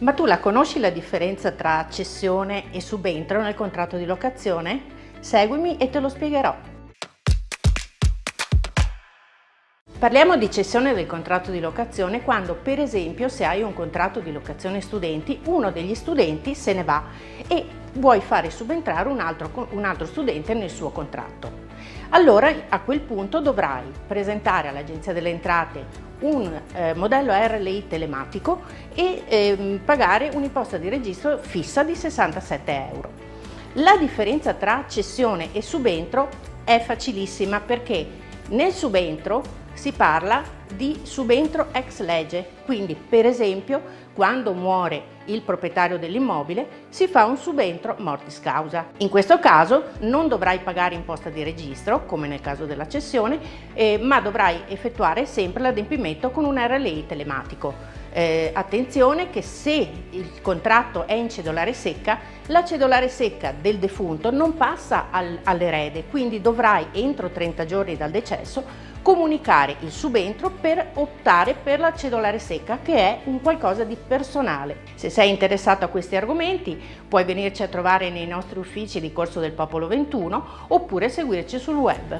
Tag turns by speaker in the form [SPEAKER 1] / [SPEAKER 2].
[SPEAKER 1] Ma tu la conosci la differenza tra cessione e subentro nel contratto di locazione? Seguimi e te lo spiegherò. Parliamo di cessione del contratto di locazione quando, per esempio, se hai un contratto di locazione studenti, uno degli studenti se ne va e vuoi fare subentrare un altro studente nel suo contratto. Allora, a quel punto dovrai presentare all'Agenzia delle Entrate un modello RLI telematico e pagare un'imposta di registro fissa di 67 euro. La differenza tra cessione e subentro è facilissima perché nel subentro si parla di subentro ex legge, quindi per esempio quando muore il proprietario dell'immobile si fa un subentro mortis causa. In questo caso non dovrai pagare imposta di registro come nel caso della cessione, ma dovrai effettuare sempre l'adempimento con un RLI telematico. Attenzione che se il contratto è in cedolare secca, la cedolare secca del defunto non passa all'erede, quindi dovrai entro 30 giorni dal decesso comunicare il subentro per optare per la cedolare secca, che è un qualcosa di personale. Se sei interessato a questi argomenti puoi venirci a trovare nei nostri uffici di Corso del Popolo 21 oppure seguirci sul web.